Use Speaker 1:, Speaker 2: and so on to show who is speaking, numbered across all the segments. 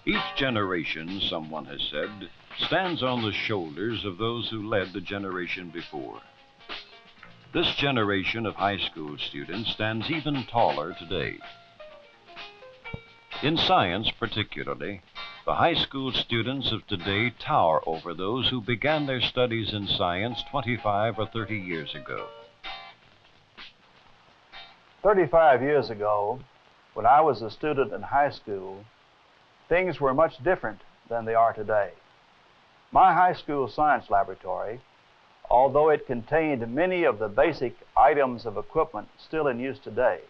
Speaker 1: Each generation, someone has said, stands on the shoulders of those who led the generation before. This generation of high school students stands even taller today. In science, particularly, the high school students of today tower over those who began their studies in science 25 or 30 years ago.
Speaker 2: 35 years ago, when I was a student in high school, things were much different than they are today. My high school science laboratory, although it contained many of the basic items of equipment still in use today,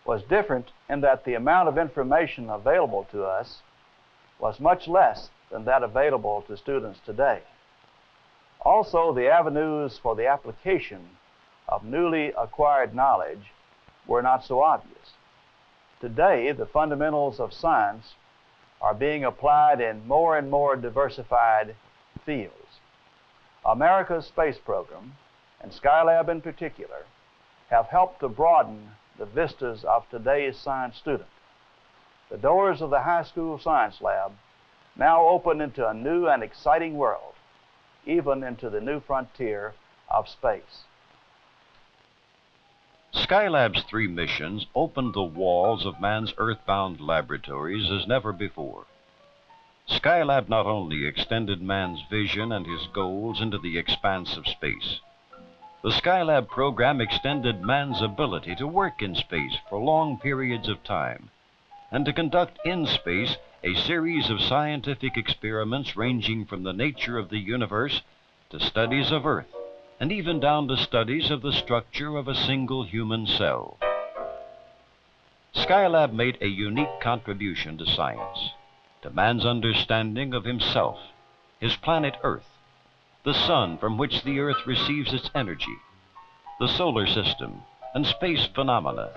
Speaker 2: was different in that the amount of information available to us was much less than that available to students today. Also, the avenues for the application of newly acquired knowledge were not so obvious. Today, the fundamentals of science are being applied in more and more diversified fields. America's space program, and Skylab in particular, have helped to broaden the vistas of today's science student. The doors of the high school science lab now open into a new and exciting world, even into the new frontier of space.
Speaker 1: Skylab's 3 missions opened the walls of man's earthbound laboratories as never before. Skylab not only extended man's vision and his goals into the expanse of space, the Skylab program extended man's ability to work in space for long periods of time and to conduct in space a series of scientific experiments ranging from the nature of the universe to studies of Earth, and even down to studies of the structure of a single human cell. Skylab made a unique contribution to science, to man's understanding of himself, his planet Earth, the sun from which the Earth receives its energy, the solar system, and space phenomena.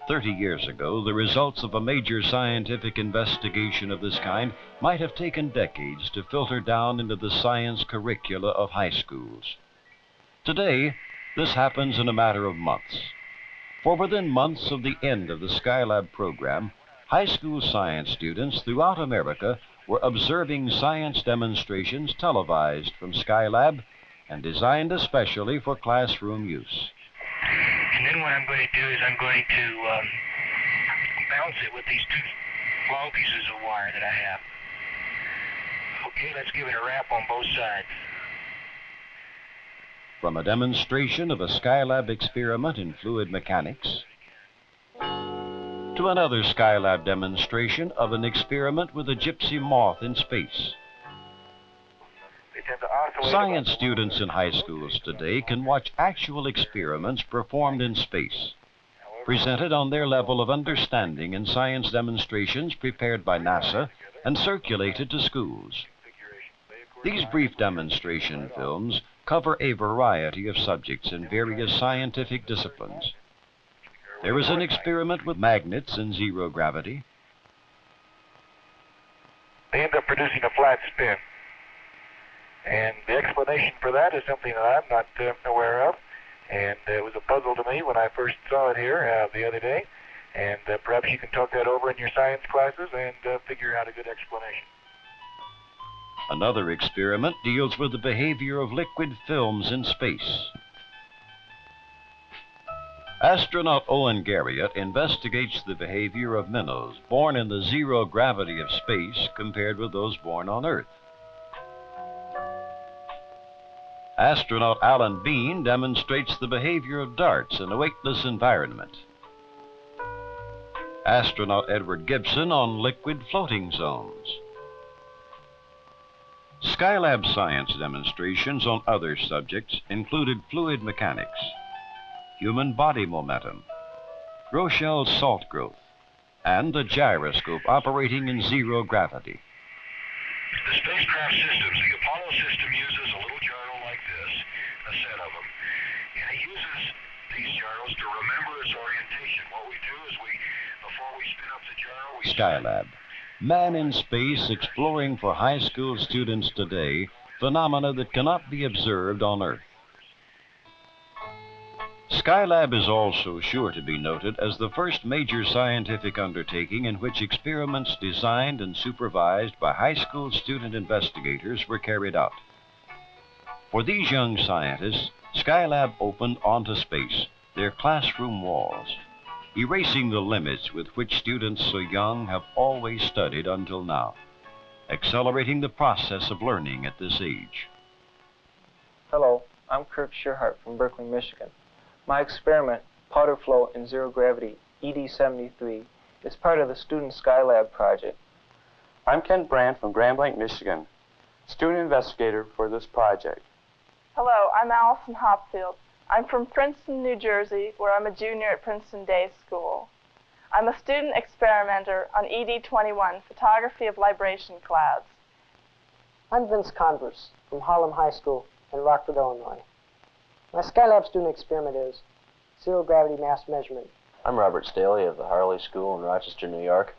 Speaker 1: 30 years ago, the results of a major scientific investigation of this kind might have taken decades to filter down into the science curricula of high schools. Today, this happens in a matter of months. For within months of the end of the Skylab program, high school science students throughout America were observing science demonstrations televised from Skylab and designed especially for classroom use.
Speaker 3: And then what I'm going to do is I'm going to bounce it with these 2 long pieces of wire that I have. Okay, let's give it a wrap on both sides.
Speaker 1: From a demonstration of a Skylab experiment in fluid mechanics to another Skylab demonstration of an experiment with a gypsy moth in space. Science students in high schools today can watch actual experiments performed in space, presented on their level of understanding in science demonstrations prepared by NASA and circulated to schools. These brief demonstration films cover a variety of subjects in various scientific disciplines. There is an experiment with magnets in zero gravity.
Speaker 3: They end up producing a flat spin. And the explanation for that is something that I'm not aware of. And it was a puzzle to me when I first saw it here the other day. And perhaps you can talk that over in your science classes and figure out a good explanation.
Speaker 1: Another experiment deals with the behavior of liquid films in space. Astronaut Owen Garriott investigates the behavior of minnows born in the zero gravity of space compared with those born on Earth. Astronaut Alan Bean demonstrates the behavior of darts in a weightless environment. Astronaut Edward Gibson on liquid floating zones. Skylab science demonstrations on other subjects included fluid mechanics, human body momentum, Rochelle's salt growth, and the gyroscope operating in zero gravity.
Speaker 3: The spacecraft systems, the Apollo system uses a little gyro like this, a set of them, and it uses these gyros to remember its orientation. What we do is before we spin up the gyro,
Speaker 1: Skylab. Man in space exploring for high school students today phenomena that cannot be observed on Earth. Skylab is also sure to be noted as the first major scientific undertaking in which experiments designed and supervised by high school student investigators were carried out. For these young scientists, Skylab opened onto space, their classroom walls, erasing the limits with which students so young have always studied until now, accelerating the process of learning at this age.
Speaker 4: Hello, I'm Kirk Shearhart from Berkeley, Michigan. My experiment, powder flow in zero gravity, ED73, is part of the Student Skylab project.
Speaker 5: I'm Ken Brandt from Grand Blanc, Michigan, student investigator for this project.
Speaker 6: Hello, I'm Allison Hopfield. I'm from Princeton, New Jersey, where I'm a junior at Princeton Day School. I'm a student experimenter on ED21, photography of libration clouds.
Speaker 7: I'm Vince Converse from Harlem High School in Rockford, Illinois. My Skylab student experiment is zero gravity mass measurement.
Speaker 8: I'm Robert Staley of the Harley School in Rochester, New York.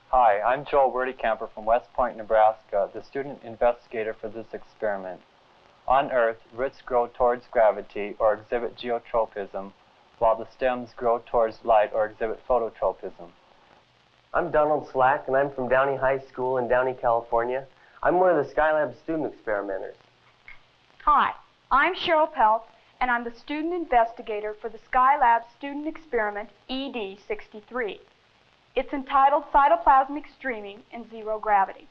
Speaker 9: Hi, I'm Joel Werdicamper from West Point, Nebraska, the student investigator for this experiment. On Earth, roots grow towards gravity or exhibit geotropism, while the stems grow towards light or exhibit phototropism.
Speaker 10: I'm Donald Slack, and I'm from Downey High School in Downey, California. I'm one of the Skylab student experimenters.
Speaker 11: Hi, I'm Cheryl Pelt, and I'm the student investigator for the Skylab student experiment ED63. It's entitled Cytoplasmic Streaming in Zero Gravity.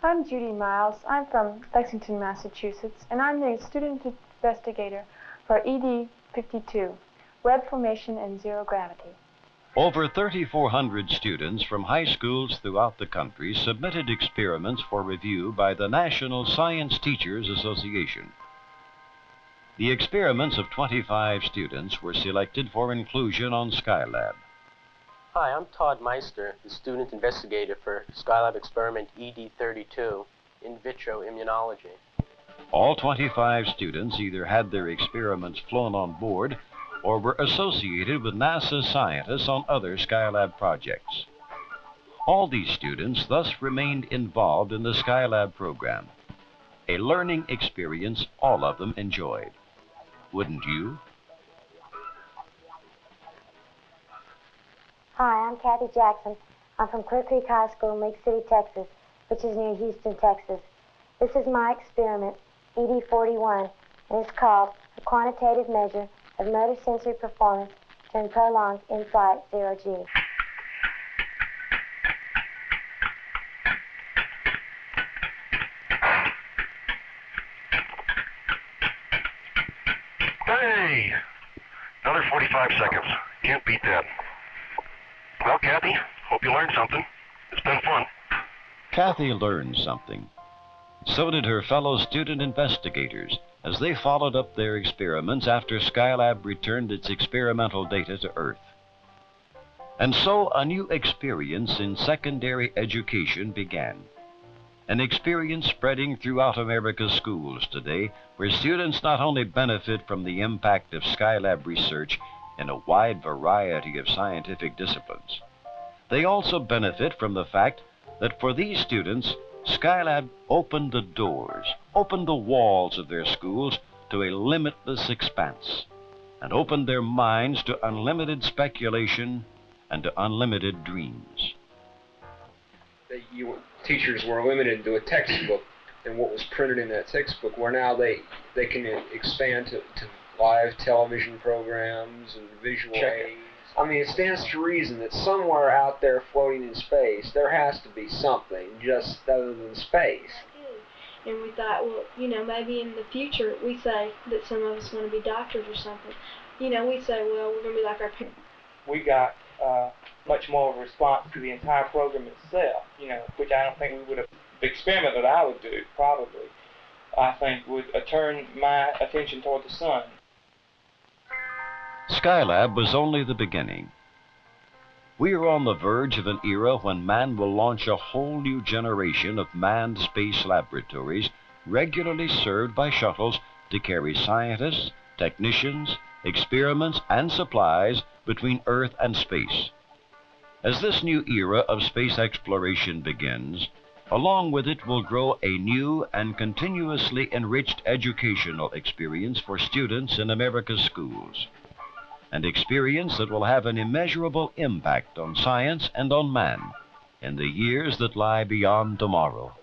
Speaker 12: I'm Judy Miles. I'm from Lexington, Massachusetts, and I'm the student investigator for ED52, web formation in zero gravity.
Speaker 1: Over 3,400 students from high schools throughout the country submitted experiments for review by the National Science Teachers Association. The experiments of 25 students were selected for inclusion on Skylab.
Speaker 10: Hi, I'm Todd Meister, the student investigator for Skylab experiment ED32, in vitro immunology.
Speaker 1: All 25 students either had their experiments flown on board or were associated with NASA scientists on other Skylab projects. All these students thus remained involved in the Skylab program, a learning experience all of them enjoyed. Wouldn't you?
Speaker 13: Hi, I'm Kathy Jackson. I'm from Clear Creek High School in Lake City, Texas, which is near Houston, Texas. This is my experiment, ED41, and it's called a quantitative measure of motor sensory performance during prolonged in-flight zero-G.
Speaker 3: Hey! Another 45 seconds. Can't beat that. Well, Kathy, hope you learned something. It's been fun.
Speaker 1: Kathy learned something. So did her fellow student investigators as they followed up their experiments after Skylab returned its experimental data to Earth. And so a new experience in secondary education began. An experience spreading throughout America's schools today, where students not only benefit from the impact of Skylab research in a wide variety of scientific disciplines, they also benefit from the fact that for these students, Skylab opened the doors, opened the walls of their schools to a limitless expanse, and opened their minds to unlimited speculation and to unlimited dreams.
Speaker 14: Teachers were limited to a textbook and what was printed in that textbook, where now they can expand to live television programs and visual aids. I mean, it stands to reason that somewhere out there floating in space, there has to be something just other than space.
Speaker 15: And we thought, well, you know, maybe in the future, we say that some of us want to be doctors or something. You know, we say, well, we're going to be like our parents.
Speaker 4: We got much more of a response to the entire program itself, you know, which I don't think we would have, the experiment that I would do, probably, I think would turn my attention toward the sun.
Speaker 1: Skylab was only the beginning. We are on the verge of an era when man will launch a whole new generation of manned space laboratories regularly served by shuttles to carry scientists, technicians, experiments, and supplies between Earth and space. As this new era of space exploration begins, Along with it will grow a new and continuously enriched educational experience for students in America's schools. An experience that will have an immeasurable impact on science and on man in the years that lie beyond tomorrow.